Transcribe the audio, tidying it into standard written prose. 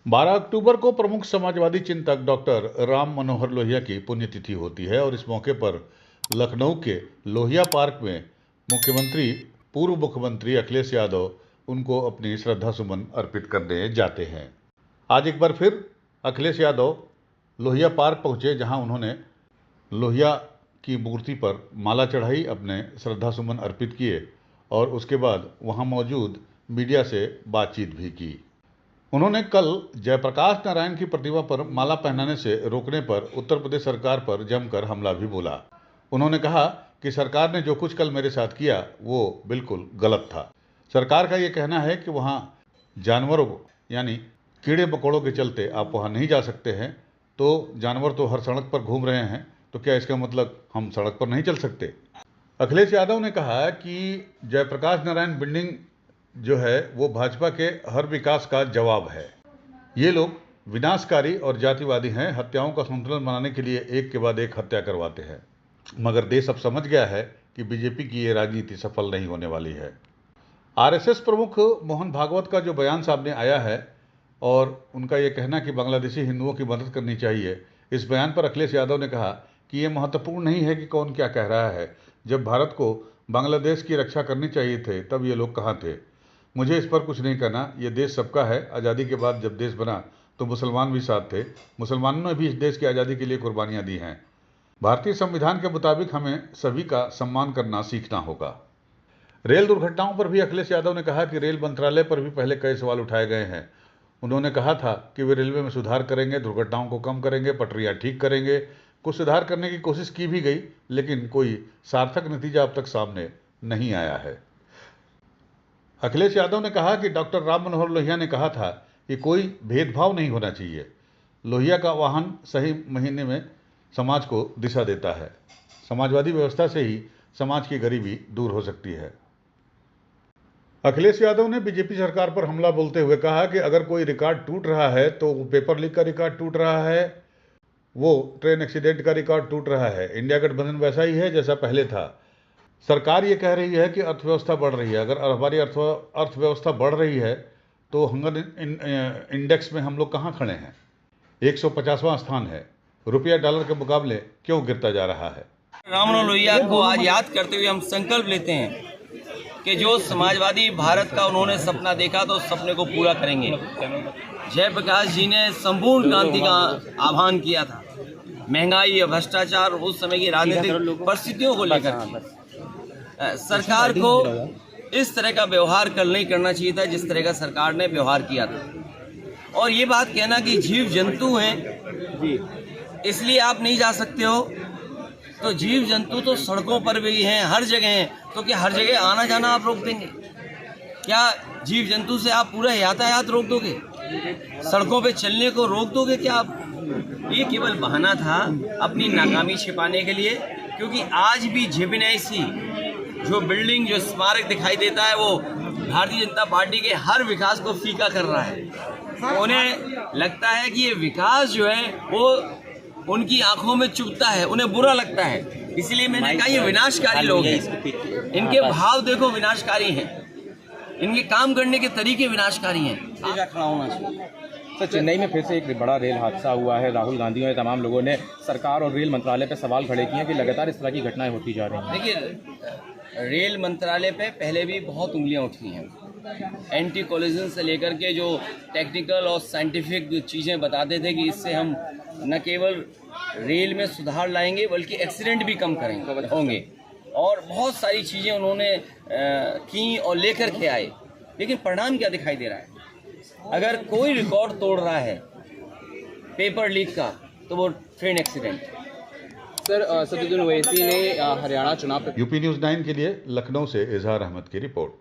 12 अक्टूबर को प्रमुख समाजवादी चिंतक डॉक्टर राम मनोहर लोहिया की पुण्यतिथि होती है और इस मौके पर लखनऊ के लोहिया पार्क में पूर्व मुख्यमंत्री अखिलेश यादव उनको अपनी श्रद्धा सुमन अर्पित करने जाते हैं। आज एक बार फिर अखिलेश यादव लोहिया पार्क पहुंचे, जहां उन्होंने लोहिया की मूर्ति पर माला चढ़ाई, अपने श्रद्धा सुमन अर्पित किए और उसके बाद वहां मौजूद मीडिया से बातचीत भी की। उन्होंने कल जयप्रकाश नारायण की प्रतिमा पर माला पहनाने से रोकने पर उत्तर प्रदेश सरकार पर जमकर हमला भी बोला। उन्होंने कहा कि सरकार ने जो कुछ कल मेरे साथ किया वो बिल्कुल गलत था। सरकार का ये कहना है कि वहाँ जानवरों यानी कीड़े मकोड़ों के चलते आप वहाँ नहीं जा सकते हैं, तो जानवर तो हर सड़क पर घूम रहे हैं, तो क्या इसका मतलब हम सड़क पर नहीं चल सकते? अखिलेश यादव ने कहा कि जयप्रकाश नारायण बिल्डिंग जो है वो भाजपा के हर विकास का जवाब है। ये लोग विनाशकारी और जातिवादी हैं, हत्याओं का संतुलन बनाने के लिए एक के बाद एक हत्या करवाते हैं। मगर देश अब समझ गया है कि बीजेपी की ये राजनीति सफल नहीं होने वाली है। आरएसएस प्रमुख मोहन भागवत का जो बयान सामने आया है और उनका ये कहना कि बांग्लादेशी हिंदुओं की मदद करनी चाहिए, इस बयान पर अखिलेश यादव ने कहा कि ये महत्वपूर्ण नहीं है कि कौन क्या कह रहा है। जब भारत को बांग्लादेश की रक्षा करनी चाहिए थे तब ये लोग कहाँ थे? मुझे इस पर कुछ नहीं कहना। ये देश सबका है। आज़ादी के बाद जब देश बना तो मुसलमान भी साथ थे। मुसलमानों ने भी इस देश की आज़ादी के लिए कुर्बानियाँ दी हैं। भारतीय संविधान के मुताबिक हमें सभी का सम्मान करना सीखना होगा। रेल दुर्घटनाओं पर भी अखिलेश यादव ने कहा कि रेल मंत्रालय पर भी पहले कई सवाल उठाए गए हैं। उन्होंने कहा था कि वे रेलवे में सुधार करेंगे, दुर्घटनाओं को कम करेंगे, पटरियाँ ठीक करेंगे। कुछ सुधार करने की कोशिश की भी गई, लेकिन कोई सार्थक नतीजा अब तक सामने नहीं आया है। अखिलेश यादव ने कहा कि डॉक्टर राम मनोहर लोहिया ने कहा था कि कोई भेदभाव नहीं होना चाहिए। लोहिया का वाहन सही महीने में समाज को दिशा देता है। समाजवादी व्यवस्था से ही समाज की गरीबी दूर हो सकती है। अखिलेश यादव ने बीजेपी सरकार पर हमला बोलते हुए कहा कि अगर कोई रिकॉर्ड टूट रहा है तो वो पेपर लीक का रिकॉर्ड टूट रहा है, वो ट्रेन एक्सीडेंट का रिकॉर्ड टूट रहा है। इंडिया गठबंधन वैसा ही है जैसा पहले था। सरकार ये कह रही है कि अर्थव्यवस्था बढ़ रही है। अगर हमारी अर्थव्यवस्था बढ़ रही है तो हंगर इंडेक्स में हम लोग कहाँ खड़े हैं? 150वां स्थान है। रुपया डॉलर के मुकाबले क्यों गिरता जा रहा है? राम मनोहर लोहिया को आज याद करते हुए हम संकल्प लेते हैं कि जो समाजवादी भारत का उन्होंने सपना देखा तो उस सपने को पूरा करेंगे। जयप्रकाश जी ने संपूर्ण क्रांति का आह्वान किया था। महंगाई या भ्रष्टाचार उस समय की राजनीतिक परिस्थितियों को लेकर सरकार को इस तरह का व्यवहार कल नहीं करना चाहिए था जिस तरह का सरकार ने व्यवहार किया था। और ये बात कहना कि जीव जंतु हैं इसलिए आप नहीं जा सकते हो, तो जीव जंतु तो सड़कों पर भी हैं, हर जगह हैं, तो क्या हर जगह आना जाना आप रोक देंगे? क्या जीव जंतु से आप पूरा यातायात रोक दोगे? सड़कों पे चलने को रोक दोगे क्या आप? ये केवल बहाना था अपनी नाकामी छिपाने के लिए, क्योंकि आज भी जिम्नेसी जो बिल्डिंग जो स्मारक दिखाई देता है वो भारतीय जनता पार्टी के हर विकास को फीका कर रहा है। उन्हें लगता है कि ये विकास जो है वो उनकी आंखों में चुभता है, उन्हें बुरा लगता है। इसलिए मैंने कहा ये विनाशकारी लोग हैं। इनके भाव देखो विनाशकारी हैं, इनके काम करने के तरीके विनाशकारी हैं। खड़ा होना चाहिए। सर, चेन्नई में फिर से एक बड़ा रेल हादसा हुआ है। राहुल गांधी और तमाम लोगों ने सरकार और रेल मंत्रालय पर सवाल खड़े किए हैं कि लगातार इस तरह की घटनाएं होती जा रही हैं। देखिए, रेल मंत्रालय पे पहले भी बहुत उंगलियां उठी हैं। एंटी कोलिजन से लेकर के जो टेक्निकल और साइंटिफिक चीज़ें बताते थे कि इससे हम न केवल रेल में सुधार लाएंगे बल्कि एक्सीडेंट भी कम होंगे, और बहुत सारी चीज़ें उन्होंने की और लेकर के आए। लेकिन परिणाम क्या दिखाई दे रहा है? अगर कोई रिकॉर्ड तोड़ रहा है पेपर लीक का तो वो train accident. Sir, Saduddin Owaisi ने हरियाणा चुनाव यूपी न्यूज़ 9 के लिए लखनऊ से इजहार अहमद की रिपोर्ट।